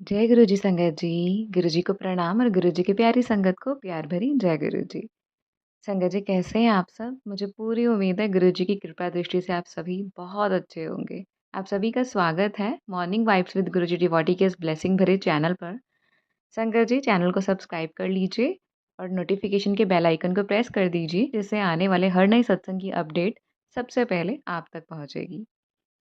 जय गुरु जी संगत जी। गुरु जी को प्रणाम और गुरु जी की प्यारी संगत को प्यार भरी जय गुरु जी। संगत जी कैसे हैं आप सब? मुझे पूरी उम्मीद है गुरु जी की कृपा दृष्टि से आप सभी बहुत अच्छे होंगे। आप सभी का स्वागत है morning vibes with Guru ji devotee के इस ब्लेसिंग भरे चैनल पर। संगत जी चैनल को सब्सक्राइब कर लीजिए और नोटिफिकेशन के बेल आइकन को प्रेस कर दीजिए, जिससे आने वाले हर नए सत्संग की अपडेट सबसे पहले आप तक पहुंचेगी।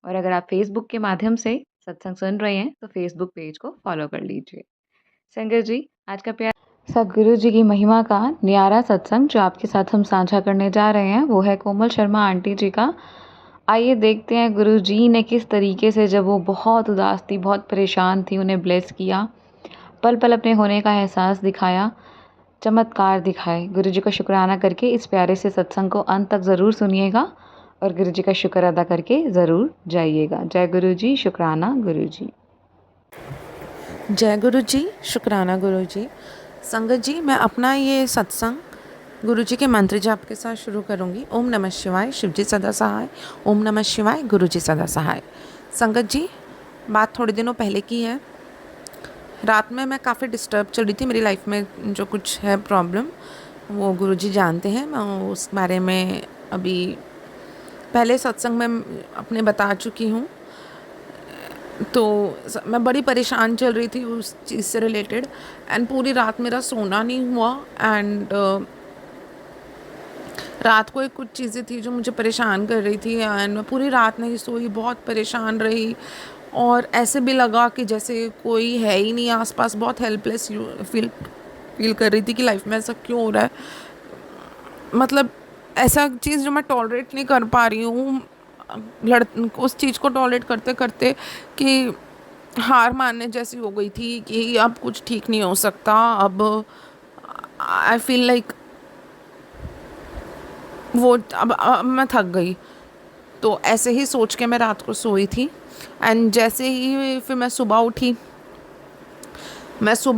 और अगर आप फेसबुक के माध्यम से सत्संग सुन रहे हैं तो फेसबुक पेज को फॉलो कर लीजिए। संगत जी आज का प्यार सदगुरु जी की महिमा का न्यारा सत्संग जो आपके साथ हम साझा करने जा रहे हैं वो है कोमल शर्मा आंटी जी का। आइए देखते हैं गुरु जी ने किस तरीके से, जब वो बहुत उदास थी, बहुत परेशान थी, उन्हें ब्लेस किया, पल पल अपने होने का एहसास दिखाया, चमत्कार दिखाए। गुरु जी का शुक्राना करके इस प्यारे से सत्संग को अंत तक ज़रूर सुनिएगा और गुरु जी का शुक्र अदा करके ज़रूर जाइएगा। जय गुरु जी, शुक्राना गुरु जी। जय गुरु जी, शुक्राना गुरु जी। संगत जी, मैं अपना ये सत्संग गुरु जी के मंत्र जाप के साथ शुरू करूँगी। ओम नमः शिवाय, शिव जी सदा सहाय। ओम नमः शिवाय, गुरु जी सदा सहाय। संगत जी, बात थोड़े दिनों पहले की है। रात में मैं काफ़ी डिस्टर्ब चल रही थी। मेरी लाइफ में जो कुछ है प्रॉब्लम, वो गुरु जी जानते हैं। मैं उस बारे में अभी पहले सत्संग में अपने बता चुकी हूँ। तो मैं बड़ी परेशान चल रही थी उस चीज़ से रिलेटेड, एंड पूरी रात मेरा सोना नहीं हुआ। एंड रात को एक कुछ चीज़ें थी जो मुझे परेशान कर रही थी, एंड मैं पूरी रात नहीं सोई, बहुत परेशान रही। और ऐसे भी लगा कि जैसे कोई है ही नहीं आसपास। बहुत हेल्पलेस फील कर रही थी कि लाइफ में ऐसा क्यों हो रहा है। मतलब ऐसा चीज़ जो मैं टॉलरेट नहीं कर पा रही हूँ, लड़ उस चीज़ को टॉलरेट करते करते कि हार मानने जैसी हो गई थी कि अब कुछ ठीक नहीं हो सकता। अब आई फील लाइक वो अब मैं थक गई। तो ऐसे ही सोच के मैं रात को सोई थी। एंड जैसे ही फिर मैं सुबह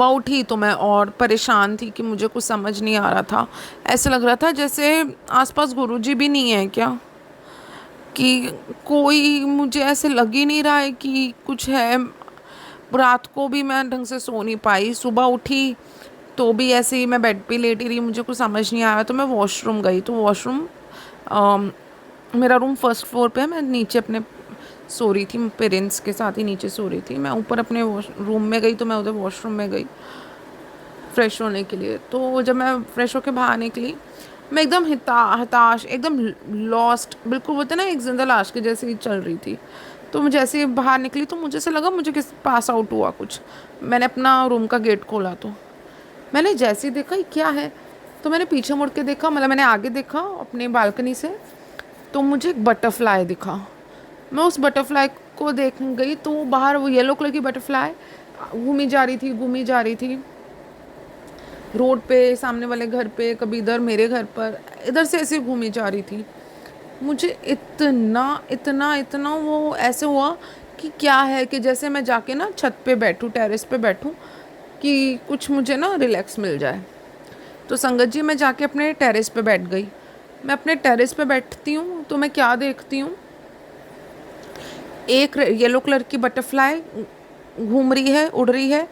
उठी तो मैं और परेशान थी कि मुझे कुछ समझ नहीं आ रहा था। ऐसे लग रहा था जैसे आसपास गुरुजी भी नहीं है क्या, कि कोई, मुझे ऐसे लग ही नहीं रहा है कि कुछ है। रात को भी मैं ढंग से सो नहीं पाई। सुबह उठी तो भी ऐसे ही मैं बेड पे लेटी रही, मुझे कुछ समझ नहीं आया। तो मैं वॉशरूम गई, तो वॉशरूम मेरा रूम फर्स्ट फ्लोर पे है। मैं नीचे अपने सो रही थी, पेरेंट्स के साथ ही नीचे सो रही थी। मैं ऊपर अपने रूम में गई, तो मैं उधर वॉशरूम में गई फ्रेश होने के लिए। तो जब मैं फ्रेश होके बाहर निकली, मैं एकदम हताश, एकदम लॉस्ट, बिल्कुल बोलते ना एक जिंदा लाश के जैसे ही चल रही थी। तो मैं जैसे ही बाहर निकली तो मुझे ऐसा लगा मुझे किस पास आउट हुआ कुछ। मैंने अपना रूम का गेट खोला, तो मैंने जैसे ही देखा ये क्या है, तो मैंने पीछे मुड़ के देखा, मतलब मैंने आगे देखा अपने बालकनी से, तो मुझे एक बटरफ्लाई दिखा। मैं उस बटरफ्लाई को देख गई, तो बाहर वो येलो कलर की बटरफ्लाई घूमी जा रही थी रोड पे, सामने वाले घर पे, कभी इधर मेरे घर पर, इधर से ऐसे घूमी जा रही थी। मुझे इतना इतना इतना वो ऐसे हुआ कि क्या है, कि जैसे मैं जाके ना छत पे बैठूं, टेरेस पे बैठूं, कि कुछ मुझे ना रिलैक्स मिल जाए। तो संगत जी, मैं जाके अपने टेरेस पे बैठ गई। मैं अपने टेरेस पे बैठती हूँ तो मैं क्या देखती हूँ, एक येलो कलर की बटरफ्लाई घूम रही है, उड़ रही है।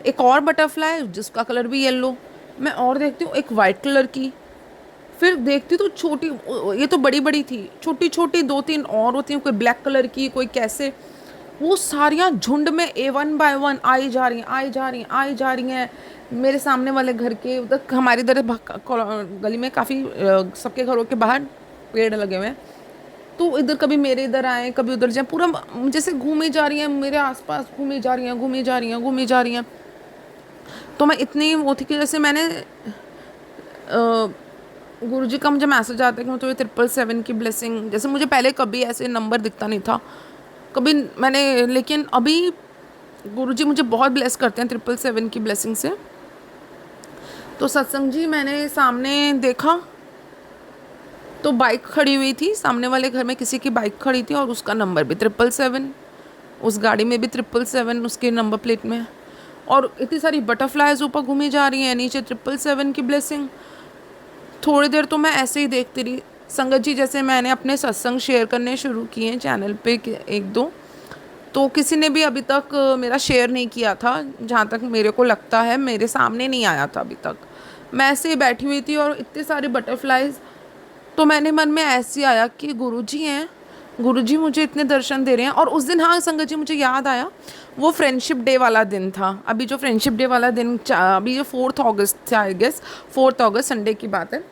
एक और बटरफ्लाई जिसका कलर भी येलो। मैं और देखती हूँ एक वाइट कलर की। फिर देखती तो छोटी, ये तो बड़ी बड़ी थी, छोटी छोटी दो तीन और होती हैं, कोई ब्लैक कलर की, कोई कैसे। वो सारियाँ झुंड में वन बाय वन आई जा रही हैं, आई जा रही हैं। मेरे सामने वाले घर के उधर, हमारी इधर गली में काफ़ी सबके घरों के बाहर पेड़ लगे हुए हैं। तो इधर कभी मेरे इधर आए, कभी उधर जाए, पूरा जैसे घूमी जा रही हैं मेरे आसपास, घूमी जा रही हैं। तो मैं इतनी वो थी कि जैसे मैंने गुरुजी का मुझे मैसेज आता है कि मतलब 777 की ब्लेसिंग, जैसे मुझे पहले कभी ऐसे नंबर दिखता नहीं था कभी मैंने, लेकिन अभी गुरुजी मुझे बहुत ब्लेस करते हैं 777 की ब्लेसिंग से। तो सत्संग जी, मैंने सामने देखा तो बाइक खड़ी हुई थी, सामने वाले घर में किसी की बाइक खड़ी थी, और उसका नंबर भी 777, उस गाड़ी में भी 777 उसके नंबर प्लेट में। और इतनी सारी बटरफ्लाइज ऊपर घूमी जा रही हैं, नीचे 777 की ब्लेसिंग। थोड़ी देर तो मैं ऐसे ही देखती रही। संगत जी, जैसे मैंने अपने सत्संग शेयर करने शुरू किए चैनल पे एक दो, तो किसी ने भी अभी तक मेरा शेयर नहीं किया था, जहाँ तक मेरे को लगता है मेरे सामने नहीं आया था अभी तक। मैं ऐसे ही बैठी हुई थी और इतने सारे बटरफ्लाइज, तो मैंने मन में ऐसे ही आया कि गुरुजी हैं, गुरुजी मुझे इतने दर्शन दे रहे हैं। और उस दिन, हाँ संगत जी, मुझे याद आया, वो फ्रेंडशिप डे वाला दिन था। अभी जो फ्रेंडशिप डे वाला दिन, अभी जो 4 अगस्त था, आई गेस 4 अगस्त, संडे की बात है।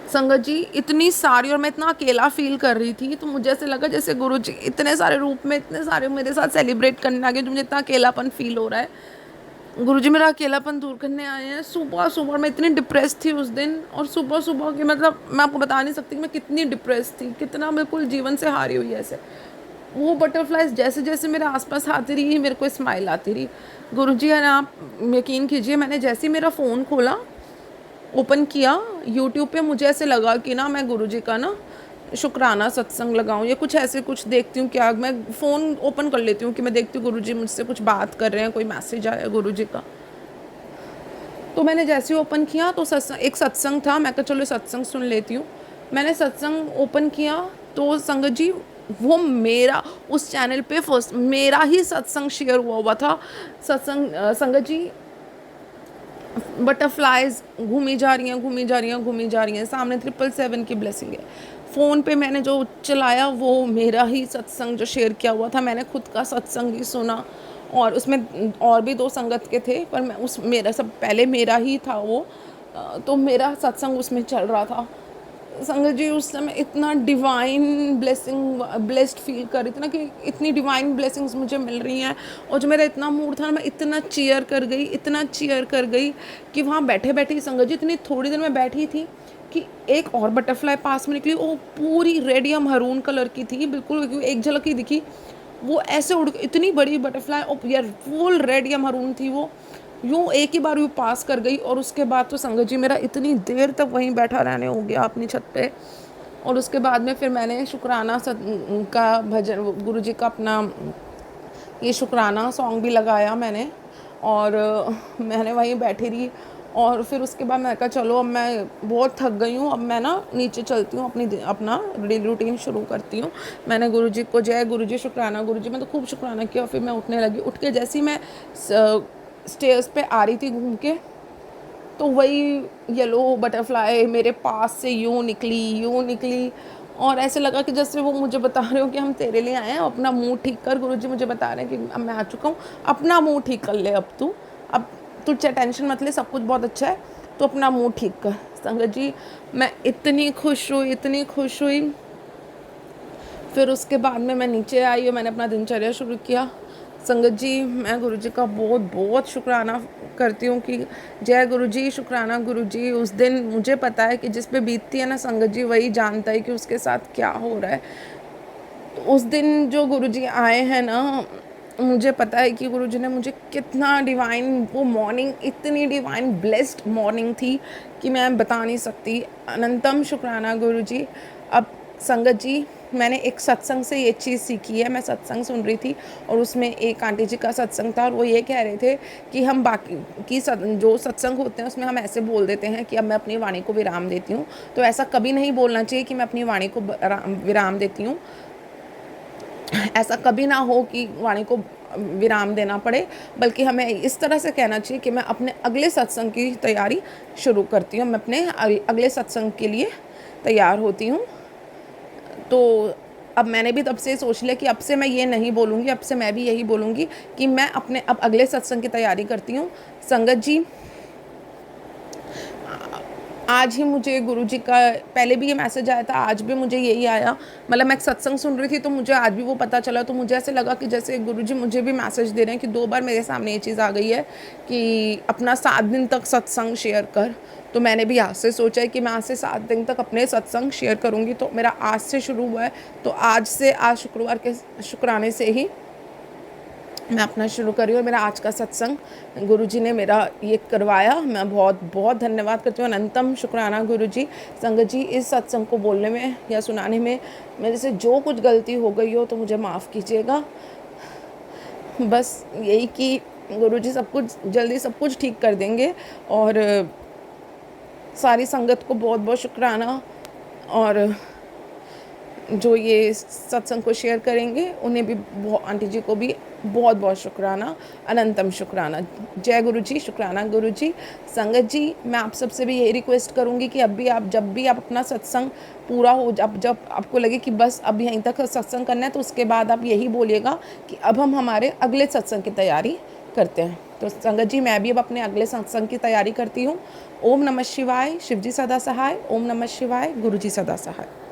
संगत जी इतनी सारी, और मैं इतना अकेला फील कर रही थी, तो मुझे ऐसे लगा जैसे गुरुजी इतने सारे रूप में, इतने सारे मेरे साथ सेलिब्रेट करने आ गए, जो मुझे इतना अकेलापन फील हो रहा है। गुरुजी मेरा अकेलापन दूर करने आए हैं। सुबह सुबह मैं इतनी डिप्रेस थी उस दिन, और सुबह सुबह की, मतलब मैं आपको बता नहीं सकती कि मैं कितनी डिप्रेस थी, कितना बिल्कुल जीवन से हारी हुई ऐसे। वो बटरफ्लाइज जैसे जैसे मेरे आसपास आती रही, मेरे को स्माइल आती रही। गुरुजी, है ना, आप यकीन कीजिए, मैंने जैसे ही मेरा फ़ोन खोला, ओपन किया यूट्यूब पे, मुझे ऐसे लगा कि ना मैं गुरुजी का ना शुक्राना सत्संग लगाऊं, या कुछ ऐसे कुछ देखती हूँ क्या। मैं फ़ोन ओपन कर लेती हूँ कि मैं देखती हूँ गुरुजी मुझसे कुछ बात कर रहे हैं, कोई मैसेज आया गुरुजी का। तो मैंने जैसे ही ओपन किया तो एक सत्संग था, मैं कहा चलो सत्संग सुन लेती हूँ। मैंने सत्संग ओपन किया तो संगत जी, वो मेरा उस चैनल पे फर्स्ट मेरा ही सत्संग शेयर हुआ था। सत्संग, संगत जी, बटरफ्लाइज घूमी जा रही हैं, घूमी जा रही हैं, घूमी जा रही हैं, सामने 777 की ब्लेसिंग है। फ़ोन पे मैंने जो चलाया वो मेरा ही सत्संग जो शेयर किया हुआ था, मैंने खुद का सत्संग ही सुना। और उसमें और भी 2 संगत के थे, पर मैं उस मेरा सब पहले मेरा ही था वो। तो मेरा सत्संग उसमें चल रहा था। संगत जी उस समय इतना डिवाइन ब्लेसिंग, ब्लेस्ड फील कर रही थी ना, कि इतनी डिवाइन ब्लेसिंग्स मुझे मिल रही हैं। और जो मेरा इतना मूड था ना, मैं इतना चीयर कर गई, इतना चीयर कर गई, कि वहाँ बैठे बैठे संगत जी, इतनी थोड़ी देर में बैठी थी कि एक और बटरफ्लाई पास में निकली। वो पूरी रेड या मरून कलर की थी बिल्कुल, एक झलक ही दिखी। वो ऐसे उड़, इतनी बड़ी बटरफ्लाई, और यार फुल रेड या मरून थी वो। यूँ एक ही बार यूँ पास कर गई, और उसके बाद तो संगत जी मेरा इतनी देर तक वहीं बैठा रहने हो गया अपनी छत पे। और उसके बाद में फिर मैंने शुक्राना का भजन, गुरु जी का अपना ये शुक्राना सॉन्ग भी लगाया मैंने, और मैंने वहीं बैठी रही। और फिर उसके बाद मैं कहा चलो अब मैं बहुत थक गई हूँ, अब मैं ना नीचे चलती हूँ, अपना डेली रूटीन शुरू करती हूँ। मैंने गुरुजी को जय गुरुजी, शुक्राना गुरुजी, मैं तो खूब शुक्राना किया। फिर मैं उठने लगी। उठ के जैसे ही मैं स्टेयर्स पे आ रही थी घूम के, तो वही येलो बटरफ्लाई मेरे पास से यूँ निकली, यूँ निकली। और ऐसे लगा कि जैसे वो मुझे बता रहे हो कि हम तेरे लिए आए हैं, अपना मुंह ठीक कर। गुरुजी मुझे बता रहे हैं कि अब मैं आ चुका हूँ, अपना मुंह ठीक कर ले, अब तू टेंशन मत ले, सब कुछ बहुत अच्छा है, तो अपना मुंह ठीक कर। संगत जी मैं इतनी खुश हुई, इतनी खुश हुई। फिर उसके बाद में मैं नीचे आई और मैंने अपना दिनचर्या शुरू किया। संगत जी मैं गुरुजी का बहुत बहुत शुक्राना करती हूँ कि जय गुरुजी, शुक्राना गुरुजी। उस दिन मुझे पता है कि जिस पे बीतती है ना संगत जी, वही जानता है कि उसके साथ क्या हो रहा है। तो उस दिन जो गुरुजी आए हैं ना, मुझे पता है कि गुरुजी ने मुझे कितना डिवाइन, वो मॉर्निंग इतनी डिवाइन ब्लेस्ड मॉर्निंग थी कि मैं बता नहीं सकती। अनंतम शुक्राना गुरुजी। अब संगत जी मैंने एक सत्संग से ये चीज़ सीखी है। मैं सत्संग सुन रही थी और उसमें एक आंटी जी का सत्संग था, और वो ये कह रहे थे कि हम बाकी की जो सत्संग होते हैं उसमें हम ऐसे बोल देते हैं कि अब मैं अपनी वाणी को विराम देती हूँ। तो ऐसा कभी नहीं बोलना चाहिए कि मैं अपनी वाणी को विराम देती हूँ। ऐसा कभी ना हो कि वाणी को विराम देना पड़े, बल्कि हमें इस तरह से कहना चाहिए कि मैं अपने अगले सत्संग की तैयारी शुरू करती हूँ, मैं अपने अगले सत्संग के लिए तैयार होती हूँ। तो अब मैंने भी तब से सोच लिया कि अब से मैं ये नहीं बोलूँगी, अब से मैं भी यही बोलूँगी कि मैं अपने अब अगले सत्संग की तैयारी करती हूँ। संगत जी आज ही मुझे गुरुजी का पहले भी ये मैसेज आया था, आज भी मुझे यही आया। मतलब मैं एक सत्संग सुन रही थी तो मुझे आज भी वो पता चला, तो मुझे ऐसे लगा कि जैसे गुरुजी मुझे भी मैसेज दे रहे हैं कि 2 बार मेरे सामने ये चीज़ आ गई है कि अपना 7 दिन तक सत्संग शेयर कर। तो मैंने भी आज से सोचा है कि मैं आज से 7 दिन तक अपने सत्संग शेयर करूँगी। तो मेरा आज से शुरू हुआ है, तो आज से, आज शुक्रवार के शुक्राने से ही मैं अपना शुरू कर रही हूँ। मेरा आज का सत्संग गुरुजी ने मेरा ये करवाया, मैं बहुत बहुत धन्यवाद करती हूँ। अनंतम शुक्राना गुरुजी। संगत जी इस सत्संग को बोलने में या सुनाने में मेरे से जो कुछ गलती हो गई हो तो मुझे माफ़ कीजिएगा। बस यही कि गुरुजी सब कुछ जल्दी सब कुछ ठीक कर देंगे। और सारी संगत को बहुत बहुत शुक्राना। और जो ये सत्संग को शेयर करेंगे उन्हें भी आंटी जी को भी बहुत बहुत शुक्राना, अनंतम शुक्राना। जय गुरु जी, शुक्राना गुरु जी। संगत जी, मैं आप सबसे भी यही रिक्वेस्ट करूँगी कि जब भी आप अपना सत्संग पूरा हो, जब आपको लगे कि बस अब यहीं तक सत्संग करना है, तो उसके बाद आप यही बोलिएगा कि अब हम हमारे अगले सत्संग की तैयारी करते हैं। तो संगत जी, मैं भी अब अपने अगले सत्संग की तैयारी करती हूँ। ओम नमः शिवाय, शिव जी सदा सहाय। ओम नमः शिवाय, गुरु जी सदा सहाय।